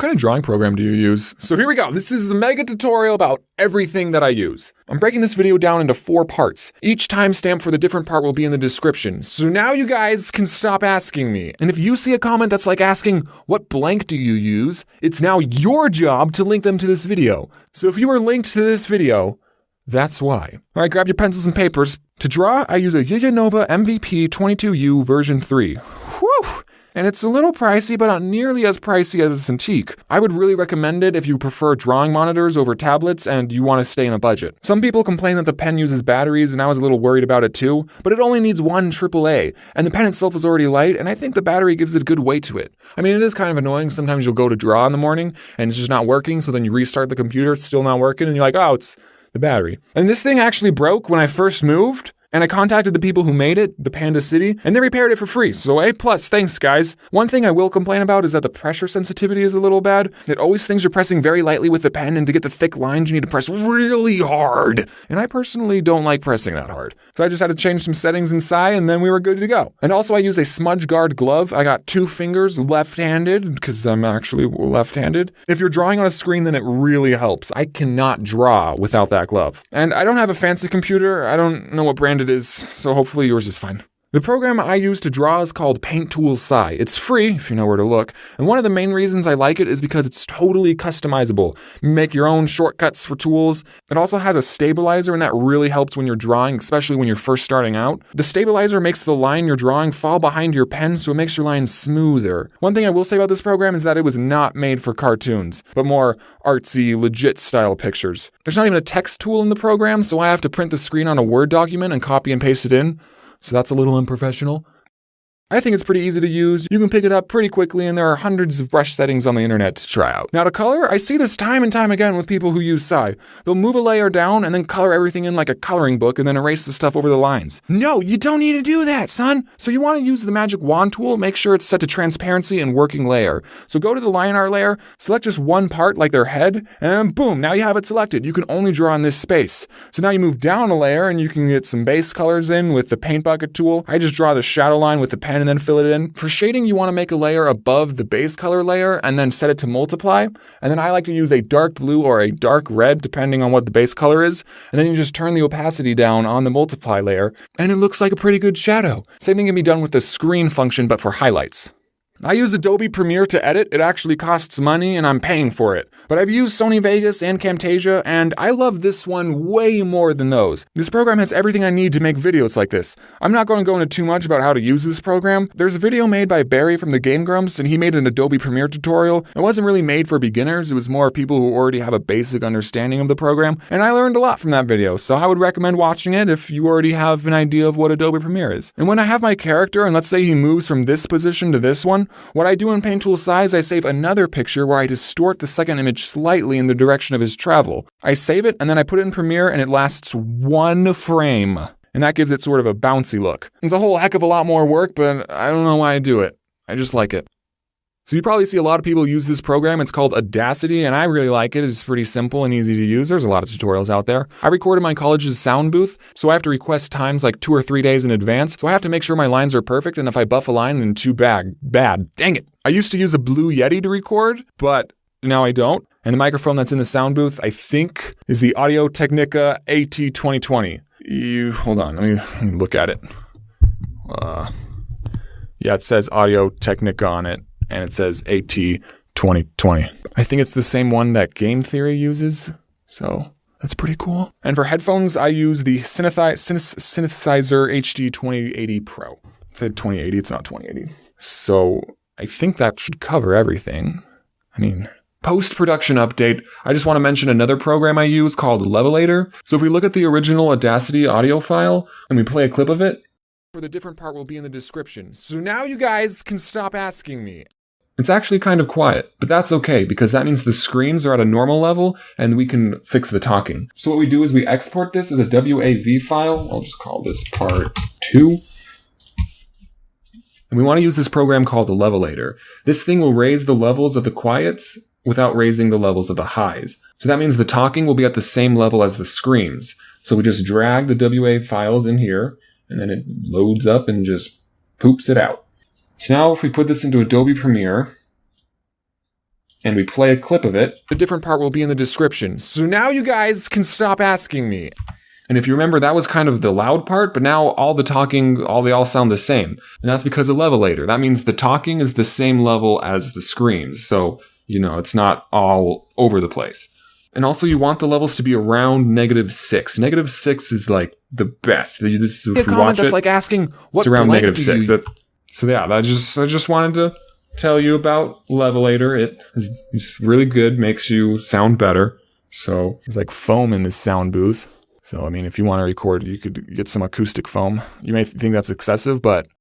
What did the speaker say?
kind of drawing program do you use? So here we go. This is a mega tutorial about everything that I use. I'm breaking this video down into 4 parts. Each timestamp for the different part will be in the description. So now you guys can stop asking me. And if you see a comment that's like asking, what blank do you use? It's now your job to link them to this video. So if you are linked to this video, that's why. All right, grab your pencils and papers. To draw, I use a Nova MVP 22U version 3. Whew! And it's a little pricey, but not nearly as pricey as a Cintiq. I would really recommend it if you prefer drawing monitors over tablets and you want to stay in a budget. Some people complain that the pen uses batteries, and I was a little worried about it too, but it only needs 1 AAA, and the pen itself is already light, and I think the battery gives it a good weight to it. I mean, it is kind of annoying. Sometimes you'll go to draw in the morning, and it's just not working, so then you restart the computer, it's still not working, and you're like, oh, it's the battery. And this thing actually broke when I first moved. And I contacted the people who made it, the Panda City, and they repaired it for free. So A+, thanks guys. One thing I will complain about is that the pressure sensitivity is a little bad. It always thinks you're pressing very lightly with the pen, and to get the thick lines, you need to press really hard. And I personally don't like pressing that hard. So I just had to change some settings inside, and then we were good to go. And also I use a smudge guard glove. I got 2 fingers left-handed, because I'm actually left-handed. If you're drawing on a screen, then it really helps. I cannot draw without that glove. And I don't have a fancy computer. I don't know what brand it is, so hopefully yours is fine. The program I use to draw is called Theodd1sout. It's free, if you know where to look, and one of the main reasons I like it is because it's totally customizable. You make your own shortcuts for tools. It also has a stabilizer, and that really helps when you're drawing, especially when you're first starting out. The stabilizer makes the line you're drawing fall behind your pen, so it makes your line smoother. One thing I will say about this program is that it was not made for cartoons, but more artsy, legit style pictures. There's not even a text tool in the program, so I have to print the screen on a Word document and copy and paste it in. So that's a little unprofessional. I think it's pretty easy to use. You can pick it up pretty quickly, and there are hundreds of brush settings on the internet to try out. Now to color, I see this time and time again with people who use Sci. They'll move a layer down and then color everything in like a coloring book and then erase the stuff over the lines. No, you don't need to do that, son. So you want to use the magic wand tool, make sure it's set to transparency and working layer. So go to the line art layer, select just one part like their head, and boom, now you have it selected. You can only draw in this space. So now you move down a layer and you can get some base colors in with the paint bucket tool. I just draw the shadow line with the pen and then fill it in. For shading, you want to make a layer above the base color layer and then set it to multiply. And then I like to use a dark blue or a dark red, depending on what the base color is. And then you just turn the opacity down on the multiply layer, and it looks like a pretty good shadow. Same thing can be done with the screen function, but for highlights. I use Adobe Premiere to edit. It actually costs money and I'm paying for it. But I've used Sony Vegas and Camtasia, and I love this one way more than those. This program has everything I need to make videos like this. I'm not going to go into too much about how to use this program. There's a video made by Barry from the Game Grumps, and he made an Adobe Premiere tutorial. It wasn't really made for beginners. It was more people who already have a basic understanding of the program, and I learned a lot from that video, so I would recommend watching it if you already have an idea of what Adobe Premiere is. And when I have my character, and let's say he moves from this position to this one, what I do in Theodd1sout is I save another picture where I distort the second image slightly in the direction of his travel. I save it and then I put it in Premiere, and it lasts 1 frame. And that gives it sort of a bouncy look. It's a whole heck of a lot more work, but I don't know why I do it. I just like it. So you probably see a lot of people use this program. It's called Audacity, and I really like it. It's pretty simple and easy to use. There's a lot of tutorials out there. I recorded my college's sound booth, so I have to request times like 2 or 3 days in advance. So I have to make sure my lines are perfect, and if I buff a line, then too bad. Dang it. I used to use a Blue Yeti to record, but now I don't. And the microphone that's in the sound booth, I think, is the Audio-Technica AT2020. Hold on, let me look at it. Yeah, it says Audio-Technica on it, and it says AT2020. I think it's the same one that Game Theory uses, so that's pretty cool. And for headphones, I use the Synthesizer HD 2080 Pro. It said 2080, it's not 2080. So I think that should cover everything. I mean, post-production update, I just want to mention another program I use called Levelator. So if we look at the original Audacity audio file and we play a clip of it, for the different part will be in the description. So now you guys can stop asking me. It's actually kind of quiet, but that's okay because that means the screens are at a normal level and we can fix the talking. So what we do is we export this as a WAV file. I'll just call this part 2. And we want to use this program called the Levelator. This thing will raise the levels of the quiets without raising the levels of the highs. So that means the talking will be at the same level as the screams. So we just drag the WAV files in here, and then it loads up and just poops it out. So now if we put this into Adobe Premiere, and we play a clip of it, the different part will be in the description. So now you guys can stop asking me. And if you remember, that was kind of the loud part, but now all the talking, they all sound the same. And that's because of Levelator. That means the talking is the same level as the screams. So, it's not all over the place. And also you want the levels to be around -6. -6 is like the best. This is, if you watch it, like asking what it's around -6. I just wanted to tell you about Levelator. It's really good, makes you sound better. So there's like foam in this sound booth. So, I mean, if you want to record, you could get some acoustic foam. You may think that's excessive, but